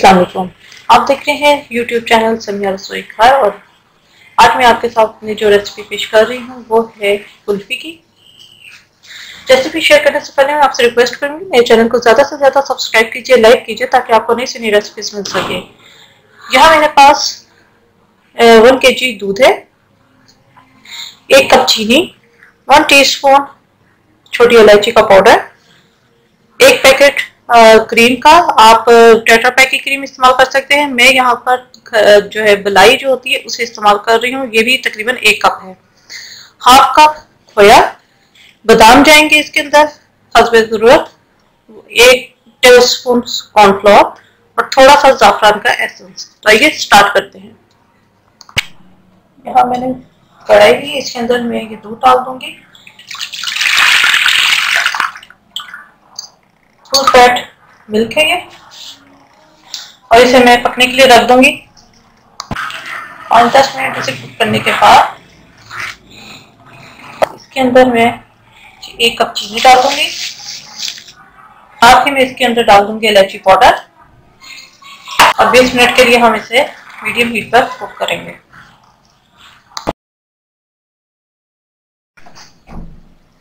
अस्सलाम वालेकुम। आप देख रहे हैं YouTube चैनल समिया रसोई घर और आज मैं आपके साथ जो रेसिपी पेश कर रही हूँ वो है कुल्फी की। रेसिपी शेयर करने से पहले मैं आपसे रिक्वेस्ट करूंगी मेरे चैनल को ज़्यादा से ज़्यादा सब्सक्राइब कीजिए, लाइक कीजिए ताकि आपको नई से नई रेसिपीज मिल सके। यहाँ मेरे पास 1 kg दूध है, 1 कप चीनी, 1 टीस्पून छोटी इलायची का पाउडर, 1 पैकेट क्रीम का। आप टेट्रा पैक की क्रीम इस्तेमाल कर सकते हैं। मैं यहाँ पर जो है बलाई जो होती है उसे इस्तेमाल कर रही हूँ। ये भी तकरीबन 1 कप है। हाफ कप खोया, बादाम जाएंगे इसके अंदर हस्बे जरूरत, 1 टेबलस्पून कॉर्नफ्लोर और थोड़ा सा जाफरान का एसेंस। तो आइए स्टार्ट करते हैं। यहाँ मैंने कढ़ाई ली, इसके अंदर मैं ये दूध डाल दूंगी। फुल फैट मिल्क है ये और इसे मैं पकने के लिए रख दूंगी। 5-10 मिनट इसे कुक करने के बाद इसके अंदर मैं 1 कप चीनी डाल दूंगी। साथ ही मैं इसके अंदर डाल दूंगी इलायची पाउडर और 20 मिनट के लिए हम इसे मीडियम हीट पर कुक करेंगे।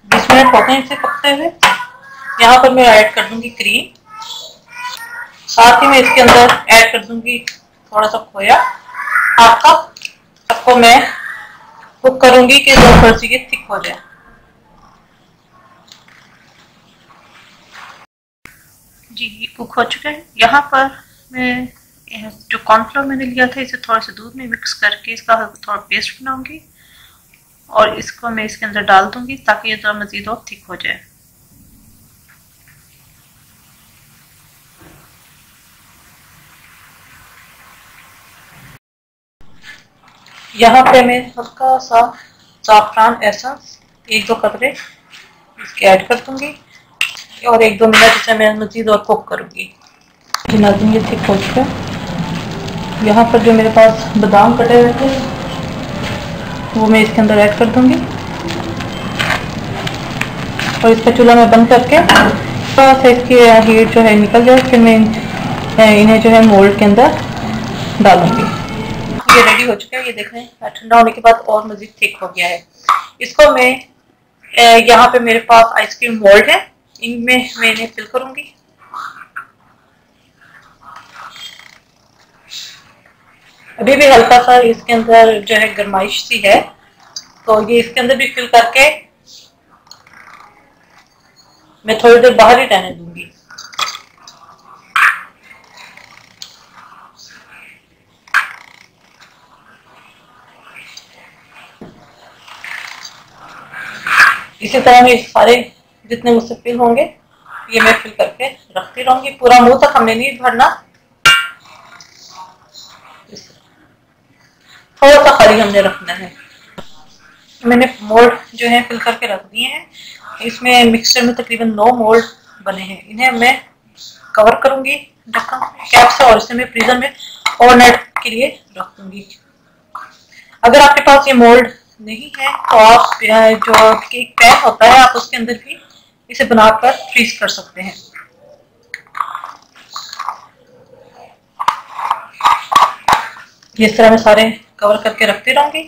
20 मिनट हो गए इसे पकते हुए। यहाँ पर मैं ऐड कर दूंगी क्रीम, साथ ही मैं इसके अंदर ऐड कर दूंगी थोड़ा सा खोया, हाफ कप। सबको मैं कुक करूंगी कि थोड़ी सी थिक हो जाए। जी ये कुक हो चुका है। यहाँ पर मैं जो कॉर्नफ्लोर मैंने लिया था इसे थोड़ा सा दूध में मिक्स करके इसका थोड़ा पेस्ट बनाऊंगी और इसको मैं इसके अंदर डाल दूंगी ताकि ये थोड़ा मजीद और थिक हो जाए। यहाँ पे मैं हल्का सा ज़ाफ़रान एसेंस 1-2 कतरे इसके ऐड कर दूंगी और 1-2 मिनट इसे मैं मज़ीद और कुक करूँगी। नाज़रीन ये थिक हो चुका है। यहाँ पर जो मेरे पास बादाम कटे हुए थे वो मैं इसके अंदर ऐड कर दूंगी और इसका चूल्हा मैं बंद करके थोड़ा सा इसकी हीट जो है निकल जाए, फिर मैं इन्हें जो है मोल्ड के अंदर डालूंगी। ये रेडी हो चुका है। ये देख रहे हैं ठंडा होने के बाद और मजीद थिक हो गया है। इसको मैं यहाँ पे मेरे पास आइसक्रीम मोल्ड है, इनमें मैं इन्हें फिल करूंगी। अभी भी हल्का सा इसके अंदर जो है गर्माइश सी है तो ये इसके अंदर भी फिल करके मैं थोड़ी देर बाहर ही रहने दूंगी। इसी तरह मैं सारे जितने मुझसे फिल होंगे ये मैं फिल करके रखती रहूंगी। पूरा मुंह तक हमें नहीं भरना, थोड़ा सा खाली हमने रखना है। मैंने मोल्ड जो है फिल करके रख दिए हैं। इसमें मिक्सचर में तकरीबन 9 मोल्ड बने हैं। इन्हें मैं कवर करूंगी ढक्कन कैप से और इसे मैं फ्रीजर में ओवरनाइट के लिए रख दूंगी। अगर आपके पास ये मोल्ड नहीं है तो आप जो केक पैन होता है आप उसके अंदर भी इसे बनाकर फ्रीज कर सकते हैं। इस तरह मैं सारे कवर करके रखती रहूंगी।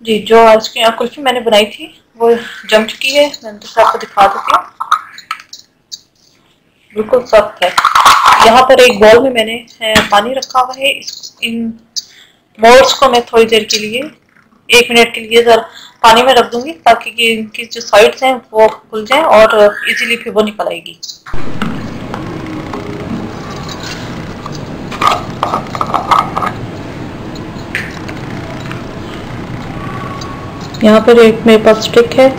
जी जो आज की कुल्फी मैंने बनाई थी वो जम चुकी है। मैं तो आपको दिखा देती हूँ, बिल्कुल सख्त है। यहाँ पर एक बाउल में मैंने पानी रखा हुआ है। इन मोल्ड्स को मैं थोड़ी देर के लिए 1 मिनट के लिए जरा पानी में रख दूंगी ताकि कि इनकी जो साइड्स हैं वो खुल जाएं और इजीली फिर वो निकल आएगी। यहाँ पर एक मेरे पास स्टिक है,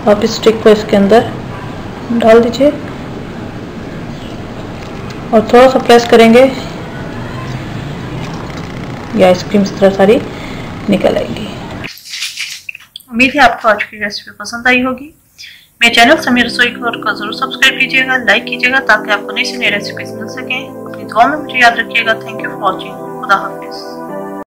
आप इस स्टिक को इसके अंदर डाल दीजिए और थोड़ा सा प्रेस करेंगे ये आइसक्रीम इस तरह सारी निकल आएगी। उम्मीद है आपको आज की रेसिपी पसंद आई होगी। मेरे चैनल समिया रसोई घर को जरूर सब्सक्राइब कीजिएगा, लाइक कीजिएगा ताकि आपको नई से नई रेसिपीज मिल सकें। अपनी दुआ में मुझे याद रखिएगा। Thank you for watching. खुदा हाफिज।